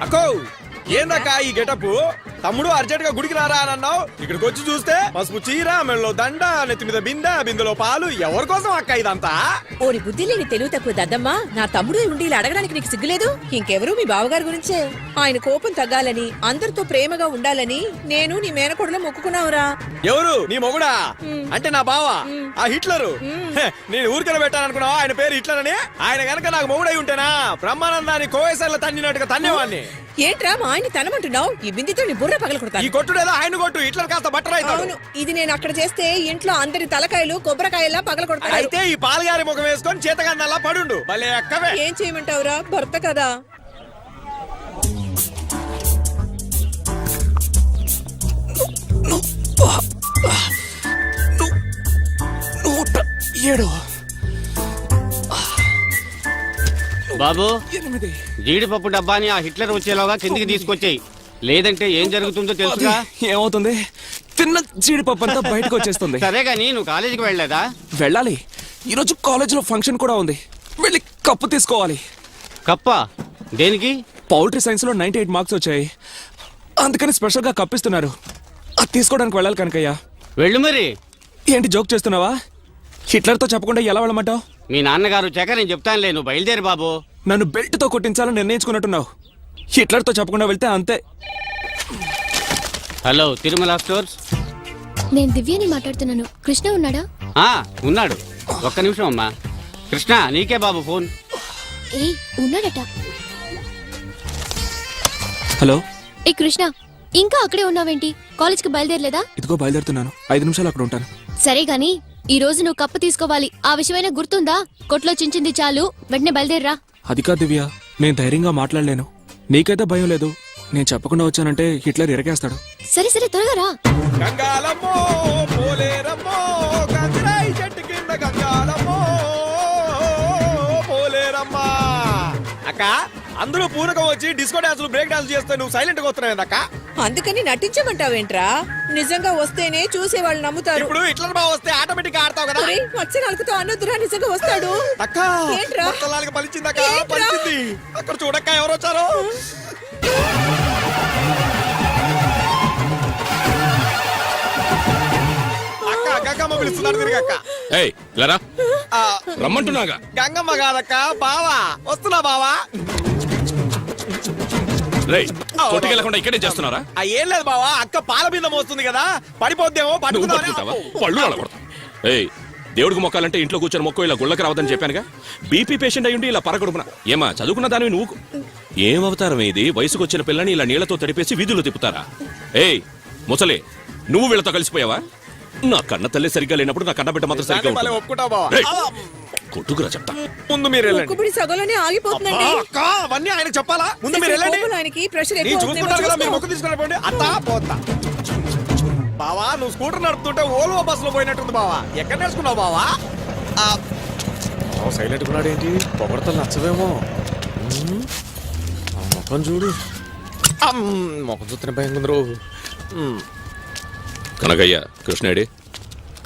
అక్కో ఏందక్క ఈ గెటప్? తమ్ముడు అర్జెంట్ గా గుడికి రారా అని అన్నావు. ఇక్కడికి వచ్చి చూస్తే పసుపు చీర, మెడలో దండ, నెత్తి మీద బిందెలో పాలు. ఎవరి కోసం అక్క ఇదంతా? ఓరి బుద్ధి లేని తెలుగు తక్కువ దద్దమ్మా, నా తమ్ముడు ఉండి ఇలా అడగడానికి నీకు సిగ్గులేదు? ఇంకెవరు మీ బావగారి గురించే. ఆయన కోపం తగ్గాలని, అందరితో ప్రేమగా ఉండాలని నేను నీ మేనకోడలో మొక్కుకున్నావురా. ఎవరు నీ మొగుడా? అంటే నా బావ ఆ హిట్లరు. నేను ఊరికన పెట్టాననుకున్నావా ఆయన పేరు హిట్లర్ అని? ఆయన గనక నాకు మొగుడై ఉంటేనా బ్రహ్మానందాన్ని కోవేశాల తన్నినట్టుగా తన్నేవాడిని. ఏంట్రా మా ఆయన తనమంటున్నావు? ఈ బిందితో నీ బుర్ర పగలకొడతాను. ఈ కొట్టుడేదో ఆయన కొట్టు, హిట్లర్ కాస్త బట్టరైతాడు. అవును, ఇది నేను అక్కడ చేస్తే ఇంట్లో అందరి తలకాయలు కొబ్బరికాయలా పగలకొడతాడు. అయితే ఈ పాలగారి ముఖం వేసుకొని చేతగాన్నలా పడుండు. భలే అక్కవే. ఏం చేయమంటావురా, భర్త కదా. బాబు, జీడిపప్పు డబ్బాని ఆ హిట్లర్ వచ్చేలాగా కిందికి తీసుకొచ్చాయి. లేదంటే ఏం జరుగుతుందో తెలుసుగా? ఏమవుతుంది? తిన్న జీడిపప్పు అంతా బయటకు వచ్చేస్తుంది. సరే గానీ నువ్వు కాలేజీకి వెళ్ళలేదా? వెళ్ళాలి. ఈరోజు కాలేజీలో ఫంక్షన్ కూడా ఉంది. వెళ్ళి కప్పు తీసుకోవాలి. కప్పా? దేనికి? పౌల్ట్రీ సైన్స్ లో 98 మార్క్స్ వచ్చాయి. అందుకని స్పెషల్ గా కప్పిస్తున్నారు. అది తీసుకోవడానికి వెళ్ళాలి కనకయ్య. వెళ్ళు మరి. ఏంటి జోక్ చేస్తున్నావా? హిట్లర్ తో చెప్పకుండా ఎలా వెళ్ళమంటావు? మీ నాన్నగారు చెక్క నేను చెప్తానులే, నువ్వు బయలుదేరి బాబు. నన్ను బెల్ట్ తో కొట్టించాలని నిర్ణయించుకున్నట్టున్నావు. హిట్లర్ తో చెప్పకుండా వెళ్తే అంతే. Hello, Tirumala stores. నేను దివ్యని మాట్లాడుతున్నాను. కృష్ణ ఉన్నాడా? ఉన్నాడు. ఒక్క నిమిషం అమ్మా. కృష్ణ, నీకే బాబు ఫోన్. ఏయ్, ఉన్నాడట. హలో. ఏ కృష్ణ, ఇంకా అక్కడే ఉన్నావేంటి? కాలేజ్కి బయలుదేరలేదా? ఇదిగో బయలుదేరుతున్నాను. 5 నిమిషాలు అక్కడ ఉంటాను. సరే గాని ఈ రోజు నువ్వు కప్పు తీసుకోవాలి. ఆ విషయమైనా గుర్తుందా? కొట్లో చించింది చాలు, వెంటనే బయలుదేరరా. అది కాదు దివ్య, నేను ధైర్యంగా మాట్లాడలేను. నీకైతే భయం లేదు. నేను చెప్పకుండా వచ్చానంటే హిట్లర్ ఎరగేస్తాడు. సరే సరే, త్వరగా రా. గంగాలమ్మో పోలేరమ్మో, గంగరాయి చెట్టు కింద గంగాలమ్మో పోలేరమ్మా. అక్క, అందరూ పూనకం వచ్చి డిస్కో డాన్సులు, బ్రేక్ డాన్స్ చేస్తే నువ్వు సైలెంట్ గా వస్తున్నావు అక్క. అందుకని నటించమంటావేంట్రా? నిజంగా వస్తేనే చూసేవాళ్ళు నమ్ముతారు. ఇప్పుడు హిట్లర్ బావ వస్తే ఆటోమేటిక్ గా ఆడతావు కదా. వచ్చే నాలుగుతో అన్నొద్దురా, నిజంగా వస్తాడు. అక్క, ఏంట్రా? మొత్తలాగా పలిచిందక్క, ఏంట్రా? పలిచింది. అక్కడ చూడక్క ఎవరు వచ్చారు. అక్క, గంగమ్మ పిలుస్తున్నారు తిరిగి అక్క. రమ్మంటున్నాగా. గంగమ్మ కాదక్క, బావా వస్తున్నా బావా. కొట్టుకెళ్ళకుండా ఇక్కడే చేస్తున్నారా? ఏం లేదు బావా, అక్క పాల బిందె మోస్తుంది కదా, పడిపోద్దేమో పట్టుకుంటావా? పళ్ళు అలగొడతా. ఏయ్, దేవుడికి మొక్కాలంటే ఇంట్లో కూర్చొని మొక్క ఇలా గుళ్ళకి రావద్దని చెప్పానుగా. బీపీ పేషెంట్ అయ్యుండి ఇలా పరగడుపున. ఏమా చదువుకున్న దానివి నువ్వు? ఏమవుతారం ఇది? వయసుకు వచ్చిన పిల్లని ఇలా నీళ్లతో తడిపేసి వీధుల్లో తిప్పుతారా? ఏయ్ ముసలి, నువ్వు వీళ్ళతో కలిసిపోయావా? నా కన్న తల్లి సరిగ్గా లేనప్పుడు నా కన్న బిడ్డ మాత్రం సరిగ్గా ఉంటుంది. ఒప్పుకుంటా బావా. కొట్టుకురా చెప్తా. ముందు మీరు వెళ్ళండి. ఒక్కబడి సగంలోనే ఆగిపోతుందండి. అక్క, అవన్నీ ఆయన చెప్పాలా? ముందు మీరు వెళ్ళండి. ఆయనకి ప్రెషర్ నేను చూసుకుంటారు కదా, మీరు మొక్క తీసుకుని అత్తా పోతా. బావా, నువ్వు స్కూటర్ నడుపుతుంటే ఓల్వో బస్సులో పోయినట్టుంది బావా. ఎక్కడ నేర్చుకున్నావు బావా? సైలెంట్ ఉన్నాడు ఏంటి? పొగడతలు నచ్చవేమో. మొక్కం చూడు. మొక్కం చూస్తున్న భయం ఉందరు. కనకయ్య, కృష్ణేడి?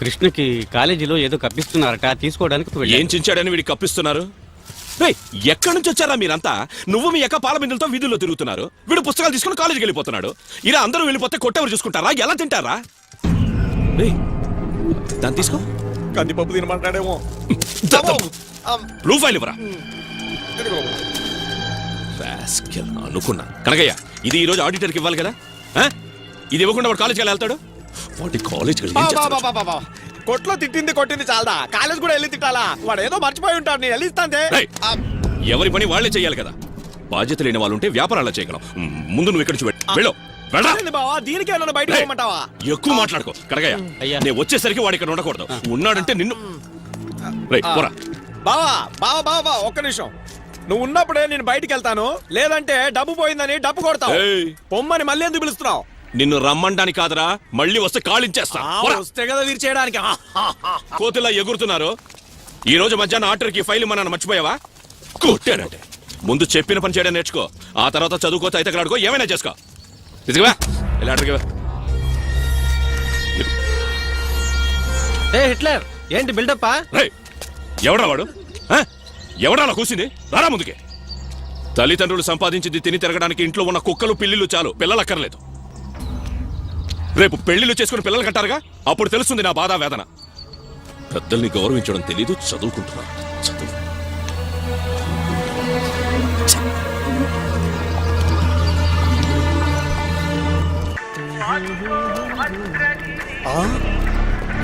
కృష్ణకి కాలేజీలో ఏదో కప్పిస్తున్నారట, తీసుకోవడానికి వెళ్ళాను. ఏం చించాడని వీడికి కప్పిస్తున్నారు? ఎక్కడి నుంచి వచ్చారా మీరంతా? నువ్వు మీ యొక్క పాల బిందులతో వీధుల్లో తిరుగుతున్నారు. వీడు పుస్తకాలు తీసుకుని కాలేజీకి వెళ్ళిపోతున్నాడు. ఇలా అందరూ వెళ్ళిపోతే కొట్టెవరు చూసుకుంటారా? ఎలా తింటారా? దాన్ని తీసుకో. కందిపప్పు తినమంటాడేమో. బ్లూ ఫైల్ ఇవ్వరా? అనుకున్నా. కనకయ్య, ఇది ఈ రోజు ఆడిటర్కి ఇవ్వాలి కదా. ఇది ఇవ్వకుండా వాడు కాలేజీకి వెళ్తాడు. వాడి కాలేజ్ కొట్లో తిట్టింది కొట్టింది చాలదా, కాలేజ్ కూడా వెళ్ళి తిట్టాలా? వాడు ఏదో మర్చిపోయి ఉంటాడు. నేను వెళ్ళిస్తాంతే. ఎవరి పని వాళ్లే చెయ్యాలి కదా. బాధ్యత లేని వాళ్ళు ఉంటే వ్యాపారాలు చేయగలం. ముందు నువ్వు ఇక్కడ వెళ్ళు. బావా, దీనికి ఏమన్నా బయట పోమంటావా? ఎక్కువ మాట్లాడుకో. కనకయ్య, నేను వచ్చేసరికి వాడు ఇక్కడ ఉండకూడదు. ఉన్నాడంటే నిన్ను. బావా బావా బావా, ఒక్క నిమిషం. నువ్వు ఉన్నప్పుడే నేను బయటికి వెళ్తాను, లేదంటే డబ్బు పోయిందని డబ్బు కొడతావు. పొమ్మని మళ్ళీ ఎందుకు పిలుస్తున్నావు? నిన్ను రమ్మండానికి కాదురా, మళ్ళీ వస్తే కాళించేస్తా. వస్తే కదా వీరు చేయడానికి. కోతిలా ఎగురుతున్నారు. ఈ రోజు మధ్యాహ్నం ఆర్డర్కి ఫైల్ మన మర్చిపోయావా? కొట్టానంటే ముందు చెప్పిన పని చేయడం నేర్చుకో. ఆ తర్వాత చదువుకోతే అయితే ఆడుకో, ఏమైనా చేసుకో. ఇదిగా హిట్లర్ ఏంటి బిల్డప్పా? ఎవడా వాడు? ఎవడా కూసింది? రారా ముందుకే. తల్లిదండ్రులు సంపాదించింది తిని తిరగడానికి ఇంట్లో ఉన్న కుక్కలు పిల్లిలు చాలు, పిల్లలక్కర్లేదు. రేపు పెళ్లిళ్ళు చేసుకుని పిల్లలు కంటారుగా, అప్పుడు తెలుస్తుంది నా బాధ వేదన. పెద్దల్ని గౌరవించడం తెలీదు, చదువుకుంటున్నారు. చదువు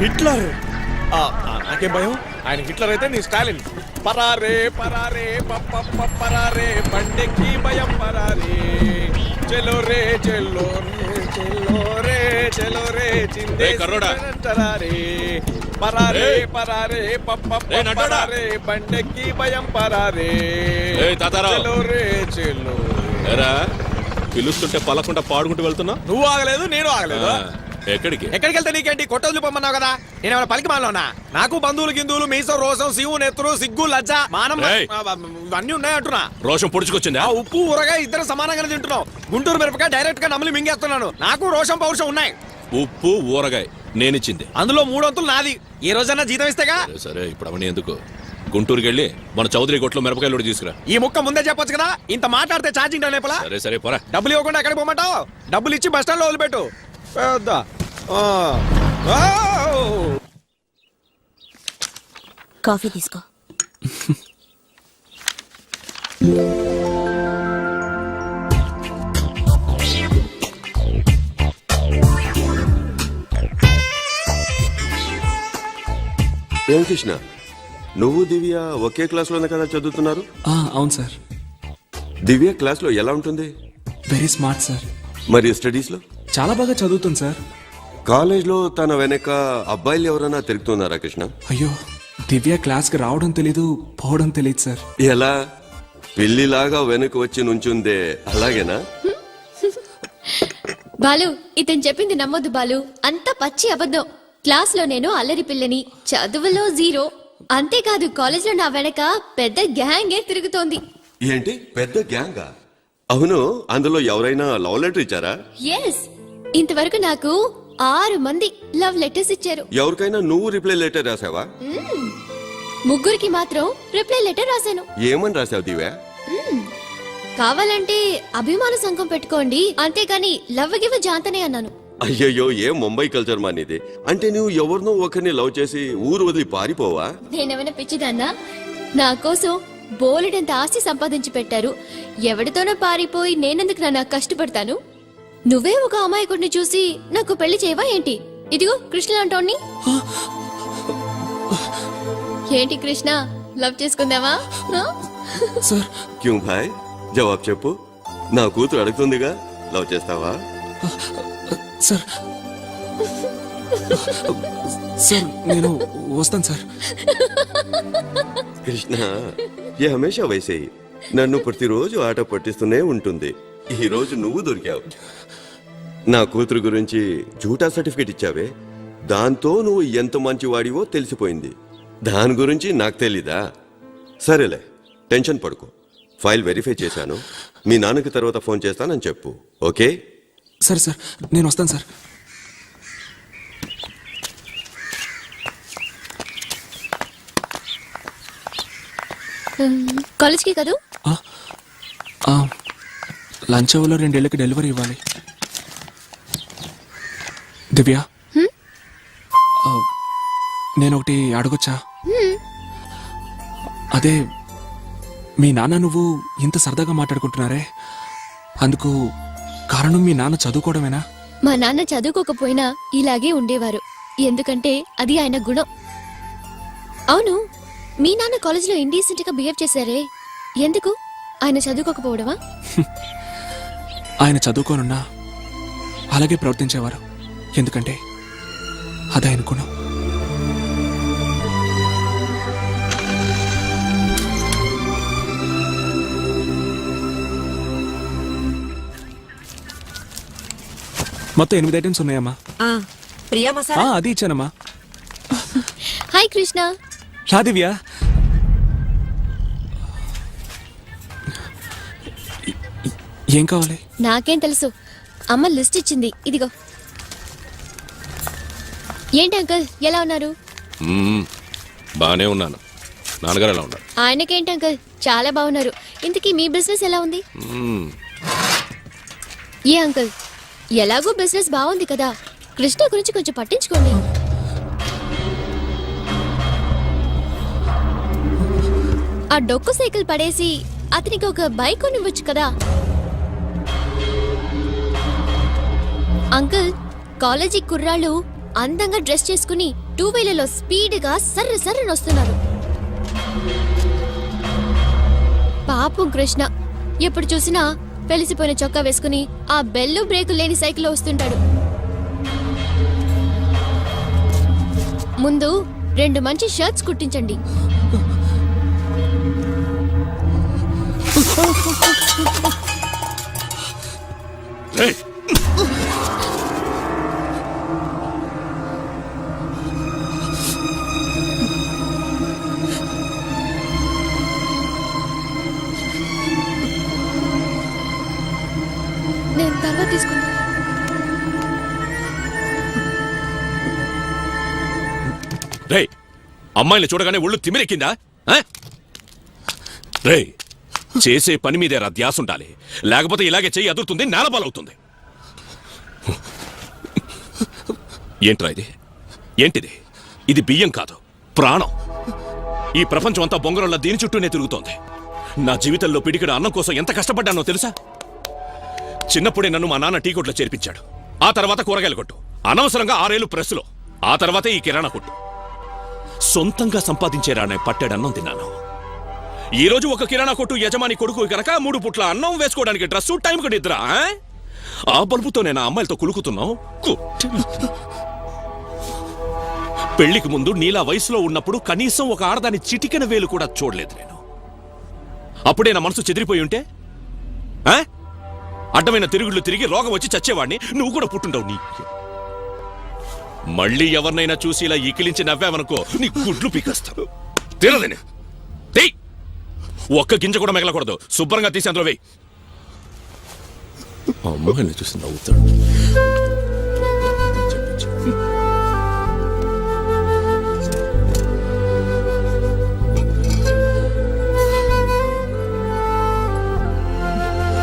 హిట్లర్. నాకేం భయం, ఆయన హిట్లర్ అయితే నీ స్టాలిన్. పరారే పరారే పప్ప పరారే బండెక్కి భయం పరారే చెలో రే చెల్లో రే చెల్లో రే చెలో రే చిందే కర్రోడా. పరారే పరారే ఏయ్. పరారే పప్ప ఏయ్ నటోడా. పరారే బండెక్కి భయం పరారే ఏయ్ తాతారావు. చెలో రే చెల్లో. ఎరా పిలుస్తుంటే పలకుండా పాడుకుంటూ వెళ్తున్నా? నువ్వు ఆగలేదు, నేను ఆగలేదు. ఎక్కడికి? ఎక్కడికి వెళ్తే నీకేంటి, కొట్టొద్దు పొమ్మన్నావు కదా. నేనేమైనా పలికి మాలోనా? నాకు బంధువులు గిందువులు మీసం రోసం శివు నెత్తురు సిగ్గు లజ్జ మానం ఏయ్. ఇవన్నీ ఉన్నాయంటున్నా. రోషం పొడుచుకొచ్చిందా? ఆ ఉప్పు ఊరగా ఇద్దరు సమానంగానే తింటున్నావు. గుంటూరు మిరపకాయ డైరెక్ట్ గా నమిలి మింగేస్తున్నాను. నాకు రోషం పౌరుషం ఉన్నాయి. ఉప్పు ఊరగాయ నేనిచ్చింది. అందులో 3 వంతులు నాది. ఏ రోజన్నా జీతం ఇస్తేగా. సరే, సరే ఇప్పుడు అవన్నీ ఎందుకు? గుంటూరుకి వెళ్ళి మన చౌదరి కొట్లో మిరపకాయలు కూడా తీసుకురా. ఈ ముక్క ముందే చెప్పొచ్చు కదా. ఇంత మాట్లాడితే ఛార్జింగ్ లేపలా. సరే సరే పోరా. డబ్బులు ఇవ్వకుండా ఎక్కడికి పోమంటావు? డబ్బులు ఇచ్చి బస్ స్టాండ్ లో వదిలిపెట్టు. పెద్ద కాఫీ తీసుకో. ఏం కృష్ణ, నువ్వు దివ్య ఒకే క్లాస్లోనే కదా చదువుతున్నారు? అవును సార్. దివ్య క్లాస్లో ఎలా ఉంటుంది? Very smart sir. మరి స్టడీస్లో? చాలా బాగా చదువుతుంది సార్. కాలేజ్లో తన వెనక అబ్బాయిలు ఎవరైనా తిరుగుతున్నారా కృష్ణ? అయ్యో, దివ్య క్లాస్కి రావడం తెలీదు, పోవడం తెలియదు సార్. ఎలా? పిల్లిలాగా వెనక వచ్చి నుంచుందే అలాగేనా? బాలు, ఇతను చెప్పింది నమ్మొద్దు బాలు, అంత పచ్చి అబద్ధం. క్లాస్ లో నేను అల్లరి పిల్లని, చదువులో 0. అంతేకాదు కాలేజ్ లో నా వెనక పెద్ద గ్యాంగే తిరుగుతోంది. ఏంటి పెద్ద గ్యాంగా? అవును, అందులో ఎవరైనా లవ్ లెటర్ ఇచ్చారా? ఎస్, ఇంతవరకు నాకు 6 మంది లవ్ లెటర్స్ ఇచ్చారు. ఎవరికైనా నువ్వు రిప్లై లెటర్ రాసావా? 3 మాత్రం రిప్లై లెటర్ రాశాను. ఏమని రాసావు దివ్య? కావాలంటే అభిమాన సంఘం పెట్టుకోండి, అంతేకాని లవ్ గివ్ జాంతనే అన్నాను. అయ్యయ్యో, ఏం ముంబై కల్చర్ మానిది. అంటే నువ్వు ఎవరినో ఒకరిని లవ్ చేసి ఊరు వదిలి పారిపోవా? నేనేమైనా పిచ్చిదాన్నా? నా కోసం బోలెడంత ఆస్తి సంపాదించి పెట్టారు. ఎవరితోనో పారిపోయి నేనెందుకు నా కష్టపడతాను? నువ్వే ఒక అమాయకుడిని చూసి నాకు పెళ్లి చేయవా ఏంటి? ఇదిగో కృష్ణ అంటోని. ఏంటి కృష్ణ, లవ్ చేసుకుందావా? సార్ క్యూ భాయ్, జవాబు చెప్పు. నా కూతురు అడుగుతుందిగా, లవ్ చేస్తావా? సార్ సార్ నేను వస్తాను సార్. కృష్ణ, ఏ హమేషా వైసే నన్ను ప్రతిరోజు ఆట పట్టిస్తూనే ఉంటుంది. ఈ రోజు నువ్వు దొరికావు. నా కూతురు గురించి జూటా సర్టిఫికేట్ ఇచ్చావే, దాంతో నువ్వు ఎంత మంచి వాడివో తెలిసిపోయింది. దాని గురించి నాకు తెలీదా? సరేలే, టెన్షన్ పడుకో. ఫైల్ వెరిఫై చేశాను. మీ నాన్నకి తర్వాత ఫోన్ చేస్తానని చెప్పు, ఓకే? సరే సార్, నేను వస్తాను సార్. కాలేజ్కి కదూ? లంచ్ అవర్లో 2 ఏళ్ళకి డెలివరీ ఇవ్వాలి. దివ్య, నేను ఒకటి అడగొచ్చా? అదే, మీ నాన్న నువ్వు ఇంత సరదాగా మాట్లాడుకుంటున్నారే, అందుకు కారణం మీ నాన్న చదువుకోవడమేనా? మా నాన్న చదువుకోకపోయినా ఇలాగే ఉండేవారు, ఎందుకంటే అది ఆయన గుణం. అవును, మీ నాన్న కాలేజీలో ఇండీసెంట్ గా బిహేవ్ చేశారే, ఎందుకు? ఆయన చదువుకోకపోవడమా? ఆయన చదువుకోనున్నా అలాగే ప్రవర్తించేవారు, ఎందుకంటే అది ఆయన గుణం. మొత్తం 8 ఐటమ్స్ ఉన్నాయమ్మా. ప్రియా మసాలా అది ఇచ్చానమ్మా. హాయ్ కృష్ణ. రా దివ్య. ఏం కావాలి? నాకేం తెలుసు, అమ్మ లిస్ట్ ఇచ్చింది, ఇదిగో. ఏంటి అంకుల్, ఎలా ఉన్నారు? బానే ఉన్నాను. నాన్నగారు ఎలా ఉన్నారు? ఆయనకేంటి అంకుల్, చాలా బాగున్నారు. ఇంతకీ మీ బిజినెస్ ఎలా ఉంది? ఏ అంకుల్, ఎలాగో బిజినెస్ బాగుంది కదా, కృష్ణ గురించి కొంచెం పట్టించుకోండి. ఆ డొక్కు సైకిల్ పడేసి అతనికి ఒక బైక్ కొనివ్వచ్చు కదా. అంకుల్, కాలేజీ కుర్రాళ్ళు అందంగా డ్రెస్ చేసుకుని 2 వీలర్లో స్పీడ్గా సర్ర సర్రని వస్తున్నారు. పాపం కృష్ణ ఎప్పుడు చూసినా వెలిసిపోయిన చొక్కా వేసుకుని ఆ బెల్లు బ్రేకు లేని సైకిల్ వస్తుంటాడు. ముందు 2 మంచి షర్ట్స్ కుట్టించండి. ఏయ్! నేను తర్వాత తీసుకుంటా. రేయ్, అమ్మాయిని చూడగానే ఒళ్ళు తిమిరెక్కిందా? ఆ? రేయ్, చేసే పని మీదేరా ధ్యాస ఉండాలి, లేకపోతే ఇలాగే చెయ్యి అదురుతుంది, నేలపాలవుతుంది. ఏంట్రా ఇది? ఏంటిది? ఇది బియ్యం కాదు, ప్రాణం. ఈ ప్రపంచం అంతా బొంగరంలా దీని చుట్టూనే తిరుగుతోంది. నా జీవితంలో పిడికిడ అన్నం కోసం ఎంత కష్టపడ్డానో తెలుసా? చిన్నప్పుడే నన్ను మా నాన్న టీ కొట్లో చేర్పించాడు. ఆ తర్వాత కూరగాయల కొట్టు, అనవసరంగా 6 ఏళ్ళు ప్రెస్లో, ఆ తర్వాతే ఈ కిరాణా కొట్టు. సొంతంగా సంపాదించేరానే పట్టెడన్నం తిన్నాను. ఈ రోజు ఒక కిరాణా కొట్టు యజమాని కొడుకు కనుక 3 పుట్ల అన్నం, వేసుకోవడానికి డ్రెస్సు, టైంకి నిద్ర. ఆ బల్బుతో నేను ఆ అమ్మాయిలతో కులుకుతున్నావు. పెళ్లికి ముందు నీలా వయసులో ఉన్నప్పుడు కనీసం ఒక ఆడదాని చిటికెన వేలు కూడా చూడలేదు నేను. అప్పుడే నా మనసు చెదిరిపోయి ఉంటే అడ్డమైన తిరుగుళ్ళు తిరిగి రోగం వచ్చి చచ్చేవాడిని. నువ్వు కూడా పుట్టుండవు. నీ మళ్ళీ ఎవరినైనా చూసి ఇలా ఈకిలించి నవ్వావనుకో, నీ గుడ్లు పీకేస్తాను. తినదేనే, ఒక్క గింజ కూడా మిగలకూడదు. శుభ్రంగా తీసి అందులో వేయి. అమ్మాయిని చూసి నవ్వుతాడు.